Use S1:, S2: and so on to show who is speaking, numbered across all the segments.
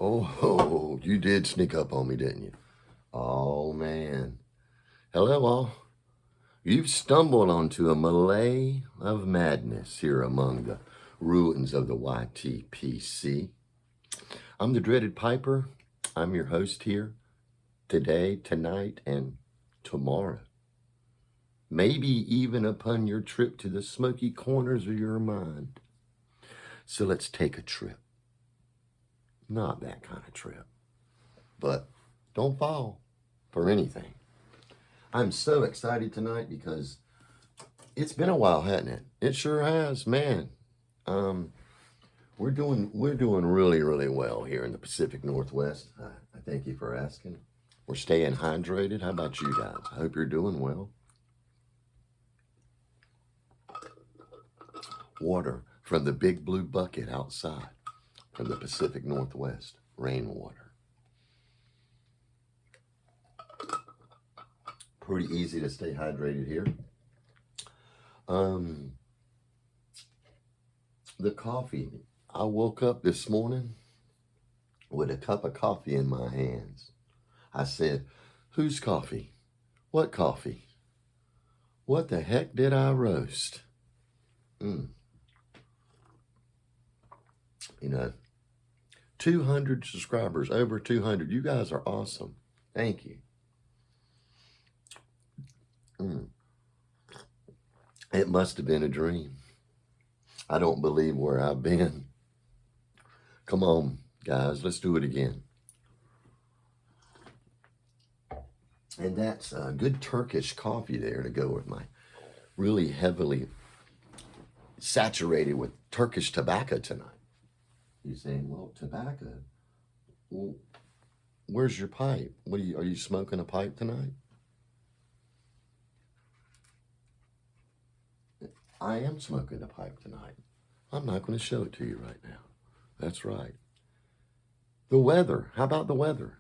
S1: Oh, you did sneak up on me, didn't you? Oh, man. Hello, all. You've stumbled onto a melee of madness here among the ruins of the YTPC. I'm the dreaded Piper. I'm your host here today, tonight, and tomorrow. Maybe even upon your trip to the smoky corners of your mind. So let's take a trip. Not that kind of trip. But don't fall for anything. I'm so excited tonight because it's been a while, hasn't it? It sure has, man. We're doing really well here in the Pacific Northwest. I thank you for asking. We're staying hydrated. How about you guys? I hope you're doing well. Water from the big blue bucket outside from the Pacific Northwest. Rainwater. Pretty easy to stay hydrated here. The coffee. I woke up this morning with a cup of coffee in my hands. I said, whose coffee? What coffee? What the heck did I roast? You know, 200 subscribers, over 200. You guys are awesome. Thank you. It must have been a dream. I don't believe where I've been. Come on, guys, let's do it again. And that's a good Turkish coffee there to go with my really heavily saturated with Turkish tobacco tonight. You're saying, well, tobacco? Well, where's your pipe? Are you smoking a pipe tonight? I am smoking a pipe tonight. I'm not going to show it to you right now. That's right. The weather. How about the weather?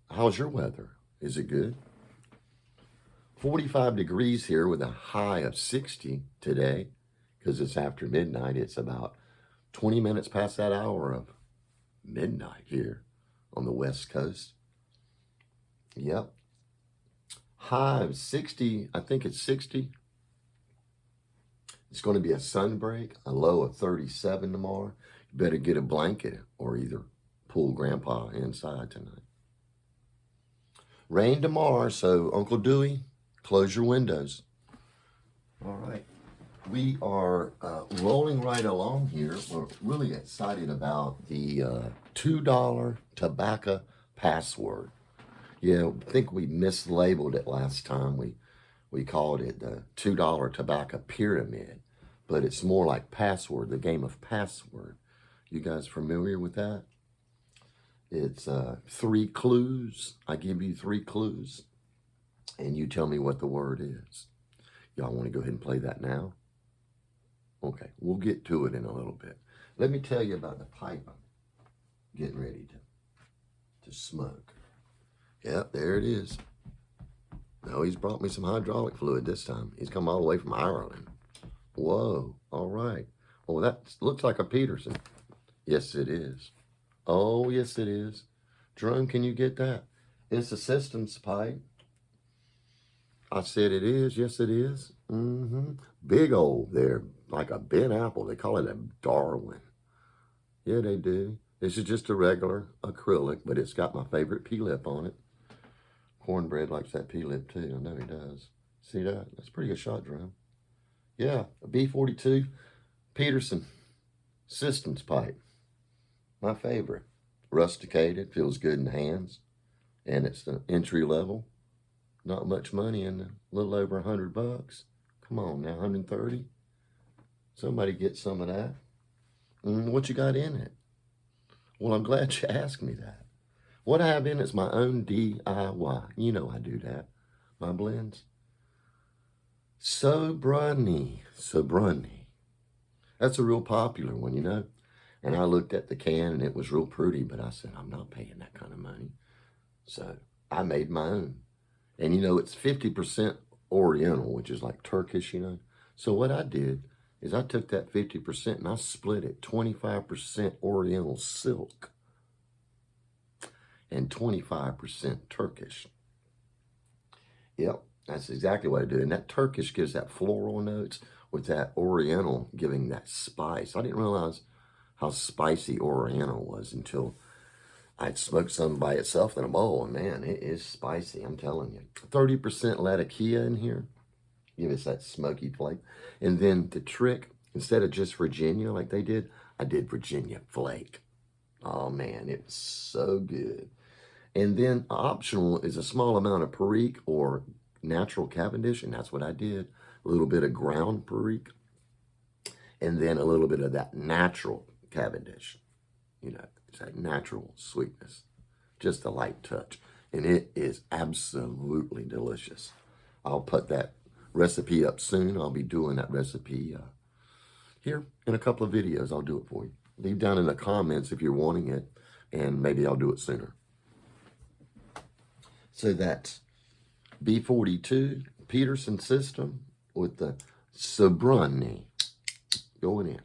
S1: How's your weather? Is it good? 45 degrees here with a high of 60 today because it's after midnight. It's about 20 minutes past that hour of midnight here on the West Coast. Yep. High of 60. I think it's 60. It's going to be a sun break, a low of 37 tomorrow. You better get a blanket or either pull Grandpa inside tonight. Rain tomorrow, so Uncle Dewey, close your windows. All right. We are rolling right along here. We're really excited about the $2 tobacco password. Yeah, I think we mislabeled it last time. We called it the $2 tobacco pyramid, but it's more like password, the game of password. You guys familiar with that? It's 3 clues. I give you 3 clues, and you tell me what the word is. Y'all want to go ahead and play that now? Okay, we'll get to it in a little bit. Let me tell you about the pipe I'm getting ready to smoke. Yep, there it is. No, he's brought me some hydraulic fluid this time. He's come all the way from Ireland. Whoa, all right. Oh, that looks like a Peterson. Yes, it is. Oh, yes, it is. Jerome, can you get that? It's a systems pipe. I said it is. Yes, it is. Big old there, like a bent apple. They call it a Darwin. Yeah, they do. This is just a regular acrylic, but it's got my favorite P-lip on it. Cornbread likes that P-lip too. I know he does. See that? That's a pretty good shot, Jerome. Yeah, a B42 Peterson systems pipe. My favorite. Rusticated, feels good in the hands, and it's the entry level. Not much money in a little over $100. Come on now, 130. Somebody get some of that. What you got in it? Well, I'm glad you asked me that. What I have in it's my own DIY. You know I do that. My blends. Sobrani. That's a real popular one, you know. And I looked at the can and it was real pretty, but I said, I'm not paying that kind of money. So I made my own. And you know, it's 50% Oriental, which is like Turkish, you know. So what I did, is I took that 50% and I split it 25% Oriental silk and 25% Turkish. Yep, that's exactly what I do. And that Turkish gives that floral notes with that Oriental giving that spice. I didn't realize how spicy Oriental was until I'd smoked some by itself in a bowl. And man, it is spicy, I'm telling you. 30% Latakia in here. Give us that smoky flavor. And then the trick, instead of just Virginia like they did, I did Virginia Flake. Oh man, it was so good. And then optional is a small amount of Perique or natural Cavendish, and that's what I did. A little bit of ground Perique, and then a little bit of that natural Cavendish. You know, it's that natural sweetness, just a light touch. And it is absolutely delicious. I'll put that recipe up soon. I'll be doing that recipe here in a couple of videos. I'll do it for you. Leave down in the comments if you're wanting it, and maybe I'll do it sooner. So that's B42 Peterson system with the Sobranie going in.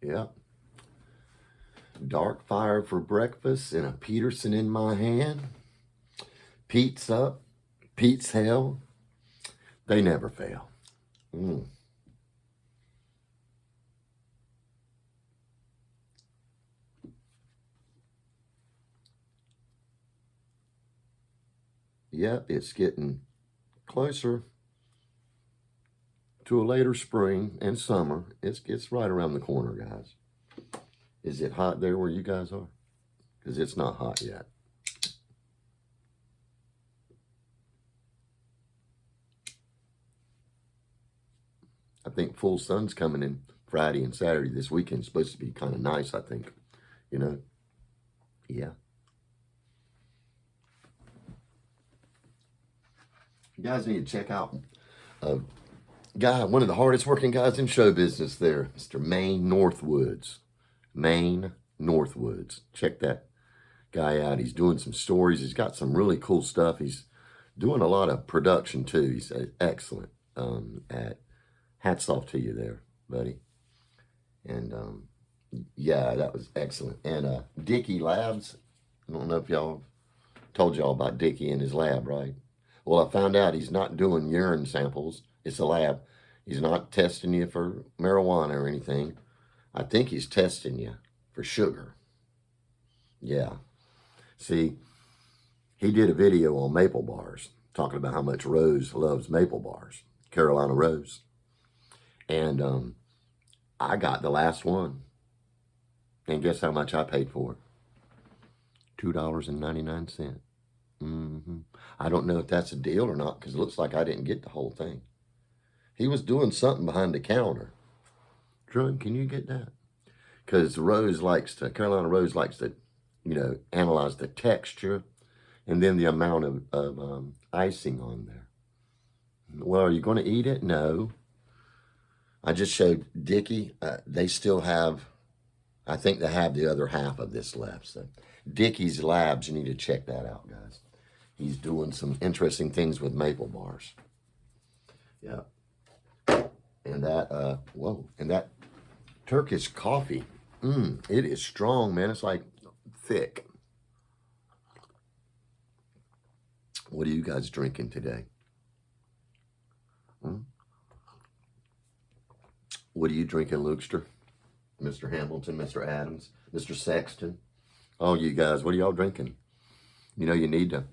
S1: Yep. Dark fire for breakfast and a Peterson in my hand. Pete's up. Pete's hell. They never fail. Yep, it's getting closer to a later spring and summer. It's right around the corner, guys. Is it hot there where you guys are? Because it's not hot yet. I think full sun's coming in Friday and Saturday. This weekend's supposed to be kind of nice, I think. You know? Yeah. You guys need to check out one of the hardest working guys in show business there, Mr. Maine Northwoods. Maine Northwoods. Check that guy out. He's doing some stories. He's got some really cool stuff. He's doing a lot of production too. He's excellent at. Hats off to you there, buddy. And yeah, that was excellent. And Dickie Labs. I don't know if y'all told y'all about Dickie in his lab, right? Well, I found out he's not doing urine samples. It's a lab. He's not testing you for marijuana or anything. I think he's testing you for sugar. Yeah. See, he did a video on maple bars, talking about how much Rose loves maple bars, Carolina Rose. And I got the last one. And guess how much I paid for it? $2.99. I don't know if that's a deal or not, because it looks like I didn't get the whole thing. He was doing something behind the counter. Drug, can you get that? Because Carolina Rose likes to, you know, analyze the texture and then the amount of icing on there. Well, are you going to eat it? No. I just showed Dickie. They still have, I think they have the other half of this left. So Dickie's Labs, you need to check that out, guys. He's doing some interesting things with maple bars. Yeah. And that, and that Turkish coffee, it is strong, man. It's like thick. What are you guys drinking today? What are you drinking, Lukester? Mr. Hamilton, Mr. Adams, Mr. Sexton? Oh, you guys, what are y'all drinking? You know, you need to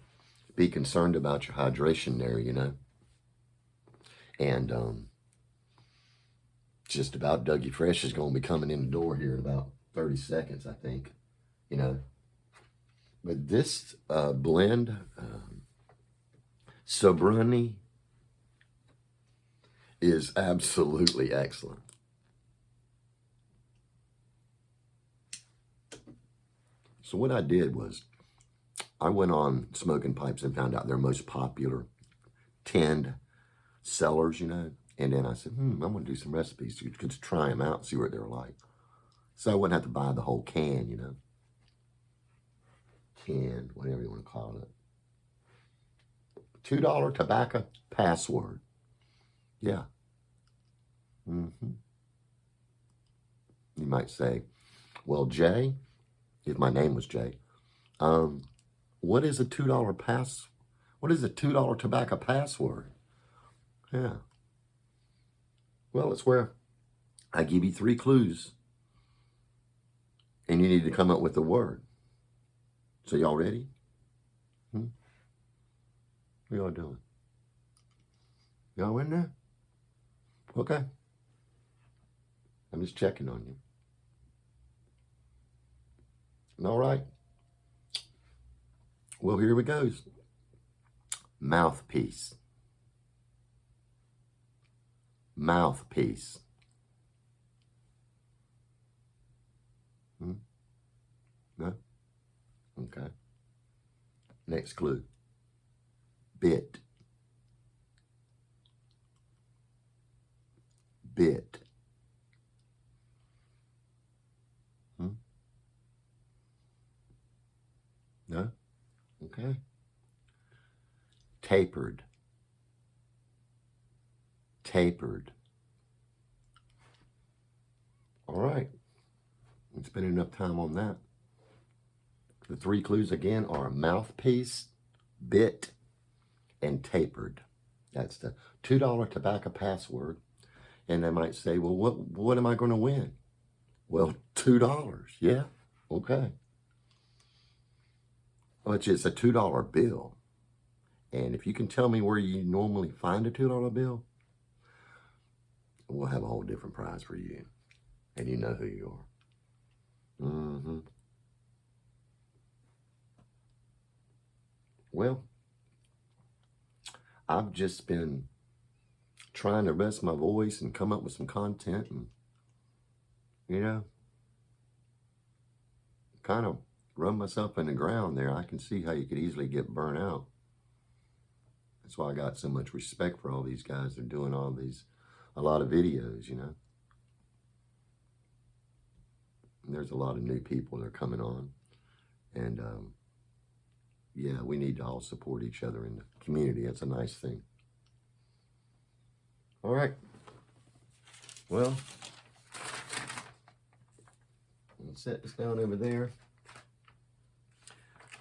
S1: be concerned about your hydration there, you know. And just about Dougie Fresh is going to be coming in the door here in about 30 seconds, I think, you know. But this blend, Sobranie, is absolutely excellent. So what I did was I went on Smoking Pipes and found out their most popular tinned sellers, you know, And then I said, I'm going to do some recipes to try them out and see what they're like. So I wouldn't have to buy the whole can, you know. Can, whatever you want to call it. $2 tobacco password. Yeah. You might say, well, Jay, if my name was Jay, what is a $2 what is a $2 tobacco password? Yeah. Well, it's where I give you 3 clues and you need to come up with the word. So y'all ready? What y'all doing? Y'all in there? Okay. I'm just checking on you. All right. Well, here we goes. Mouthpiece. Mouthpiece. No? Okay. Next clue. Bit. Bit. No? Okay. Tapered. Tapered. All right. We spent enough time on that. The 3 clues again are mouthpiece, bit, and tapered. That's the $2 tobacco password. And they might say, well, what am I going to win? Well, $2. Yeah. Okay. Which is a $2 bill. And if you can tell me where you normally find a $2 bill, we'll have a whole different prize for you. And you know who you are. Well, I've just been trying to rest my voice and come up with some content and, you know, kind of run myself in the ground there. I can see how you could easily get burnt out. That's why I got so much respect for all these guys. They're doing a lot of videos, you know. And there's a lot of new people that are coming on. And, yeah, we need to all support each other in the community. That's a nice thing. All right. Well, let's set this down over there.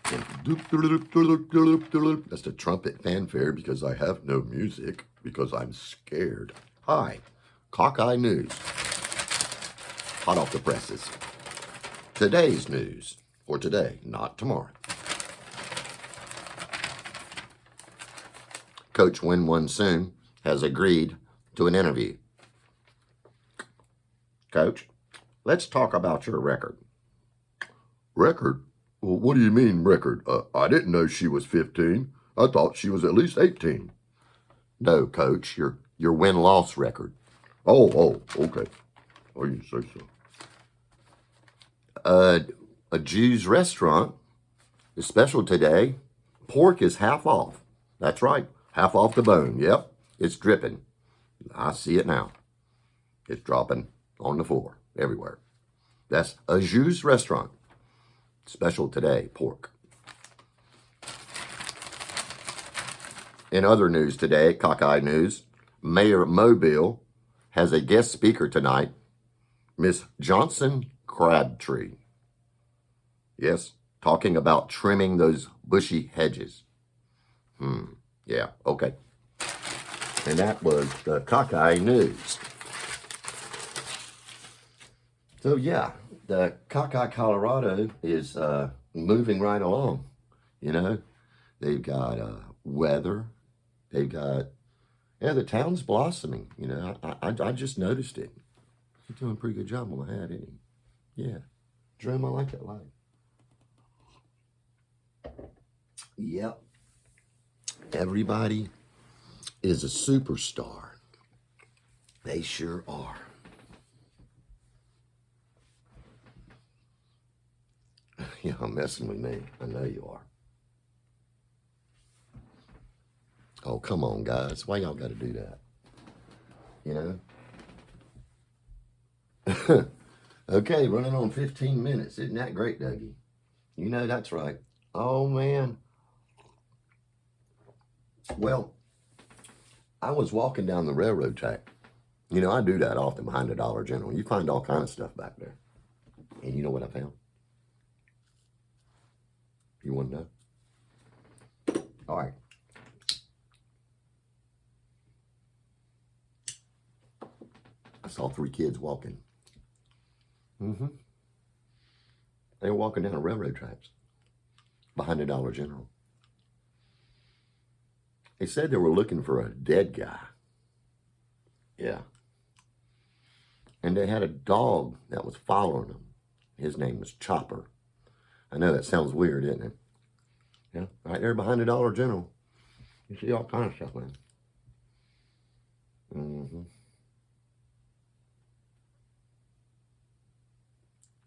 S1: That's the trumpet fanfare because I have no music because I'm scared. Hi, Cockeye News. Hot off the presses. Today's news. For today, not tomorrow. Coach Win-Won Soon has agreed to an interview. Coach, let's talk about your record. Record? Well, what do you mean record? I didn't know she was 15. I thought she was at least 18. No, Coach, your win-loss record. Oh, okay. Oh, you say so. A Jew's restaurant is special today. Pork is half off. That's right. Half off the bone. Yep. It's dripping. I see it now. It's dropping on the floor everywhere. That's a Jew's restaurant. Special today, pork. In other news today, Cockeye News, Mayor Mobile has a guest speaker tonight, Miss Johnson Crabtree. Yes, talking about trimming those bushy hedges. Yeah, okay. And that was the Cockeye News. So yeah, the Cockeye, Colorado is moving right along. You know, they've got weather. They've got, yeah, the town's blossoming. You know, I just noticed it. He's doing a pretty good job on my hat, isn't he? Yeah. Jerome, I like that light. Yep. Everybody is a superstar. They sure are. You're messing with me. I know you are. Oh, come on, guys. Why y'all got to do that? you know. Okay, running on 15 minutes. Isn't that great, Dougie? You know that's right. Oh, man. Well, I was walking down the railroad track. You know, I do that often behind the Dollar General. You find all kind of stuff back there. And you know what I found? You want to know? All right. I saw 3 kids walking. They were walking down the railroad tracks behind the Dollar General. They said they were looking for a dead guy. Yeah. And they had a dog that was following them. His name was Chopper. I know that sounds weird, isn't it? Yeah, right there behind the Dollar General. You see all kinds of stuff, man.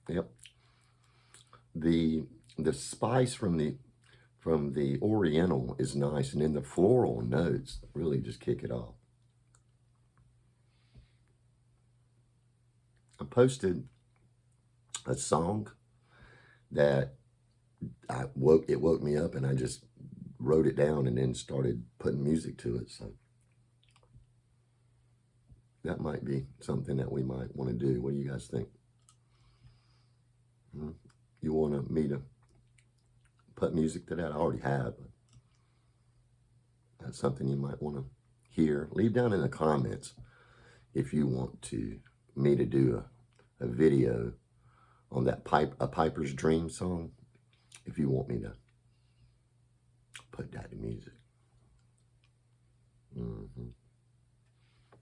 S1: Yep. The spice from the Oriental is nice, and then the floral notes really just kick it off. I posted a song that it woke me up, and I just wrote it down and then started putting music to it. So that might be something that we might want to do. What do you guys think? You want me to put music to that? I already have, but that's something you might want to hear. Leave down in the comments if you want me to do a video on that A Piper's Dream song, if you want me to put that to music.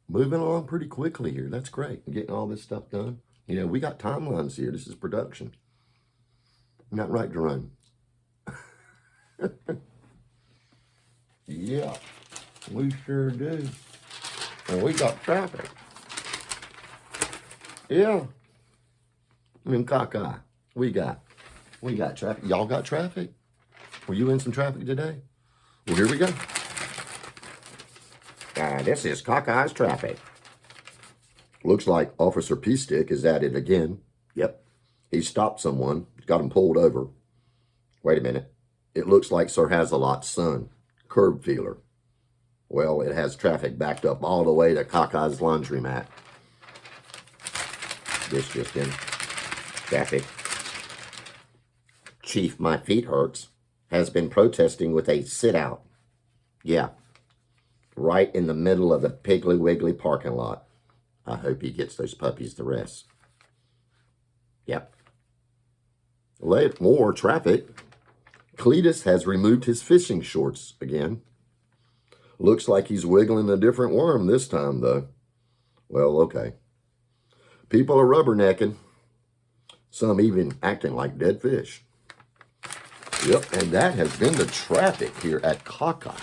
S1: Moving along pretty quickly here. That's great. Getting all this stuff done. You know, we got timelines here. This is production. Not right, Jerome? Yeah, we sure do. And we got traffic. Yeah. I mean, cockeye. We got traffic. Y'all got traffic? Were you in some traffic today? Well, here we go. This is Cockeye's traffic. Looks like Officer P-Stick is at it again. Yep. He stopped someone, got him pulled over. Wait a minute. It looks like Sir Hazelot's son, curb feeler. Well, it has traffic backed up all the way to Cockeye's laundromat. This just in. Traffic. Chief My Feet Hurts has been protesting with a sit-out. Yeah. Right in the middle of the Piggly Wiggly parking lot. I hope he gets those puppies to rest. Yep. More traffic. Cletus has removed his fishing shorts again. Looks like he's wiggling a different worm this time, though. Well, okay. People are rubbernecking. Some even acting like dead fish. Yep, and that has been the traffic here at Cockeye.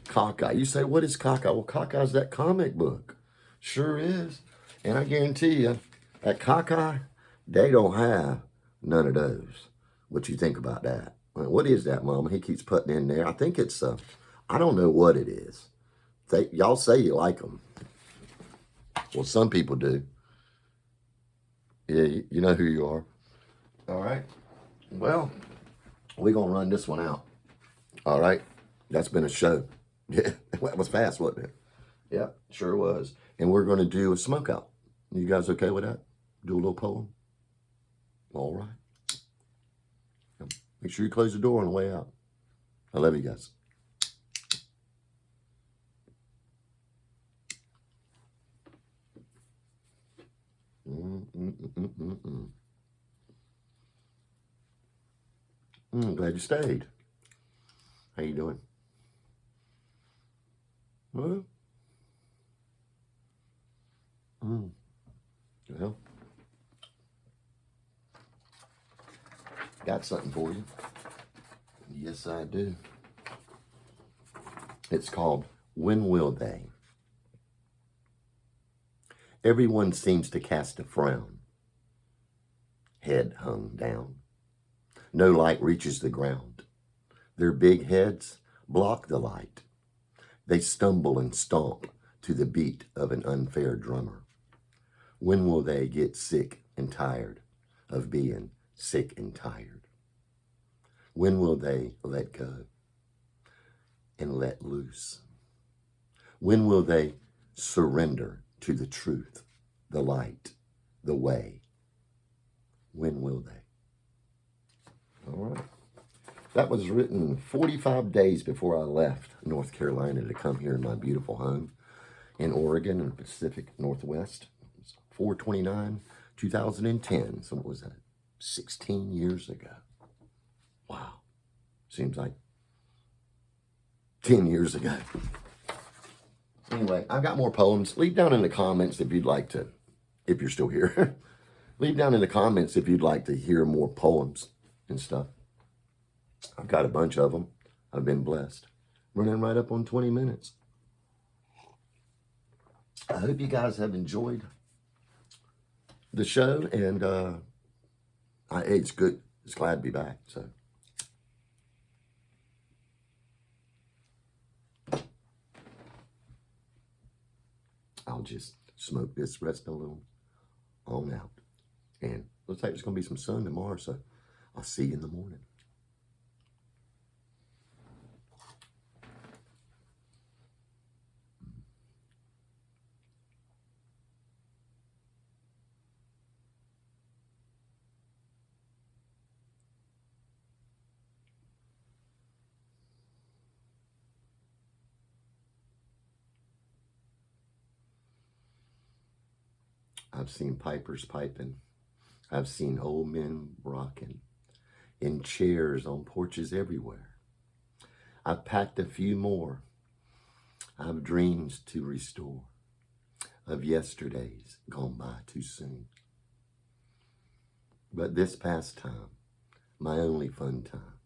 S1: Cockeye. You say, what is Cockeye? Well, Cockeye's that comic book. Sure is. And I guarantee you, at Cockeye, they don't have none of those. What you think about that? What is that, Mama? He keeps putting in there. I think it's, I don't know what it is. Y'all say you like them. Well, some people do. Yeah, you know who you are. All right. Well, we're going to run this one out. All right. That's been a show. Yeah, that was fast, wasn't it? Yeah, sure was. And we're going to do a smoke out. You guys okay with that? Do a little poem? All right. Make sure you close the door on the way out. I love you guys. Glad you stayed. How you doing? Well, well, got something for you. Yes, I do. It's called When Will They? Everyone seems to cast a frown, head hung down. No light reaches the ground. Their big heads block the light. They stumble and stomp to the beat of an unfair drummer? When will they get sick and tired of being sick and tired? When will they let go and let loose? When will they surrender to the truth, the light, the way? When will they? All right. That was written 45 days before I left North Carolina to come here in my beautiful home in Oregon in the Pacific Northwest. It was 4/29/2010. So what was that? 16 years ago. Wow. Seems like 10 years ago. Anyway, I've got more poems. Leave down in the comments if you'd like to, if you're still here. Leave down in the comments if you'd like to hear more poems and stuff. I've got a bunch of them. I've been blessed. Running right up on 20 minutes. I hope you guys have enjoyed the show, and it's good. It's glad to be back. So, I'll just smoke this rest a little on out. And looks like there's going to be some sun tomorrow, so I'll see you in the morning. I've seen pipers piping. I've seen old men rocking in chairs on porches everywhere. I've packed a few more. I've dreams to restore of yesterdays gone by too soon. But this past time, my only fun time,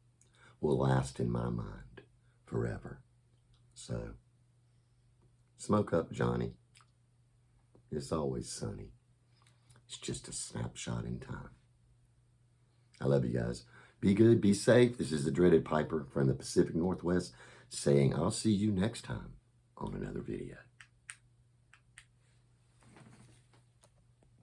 S1: will last in my mind forever. So, smoke up, Johnny. It's always sunny. It's just a snapshot in time. I love you guys. Be good, be safe. This is the dreaded Piper from the Pacific Northwest saying I'll see you next time on another video.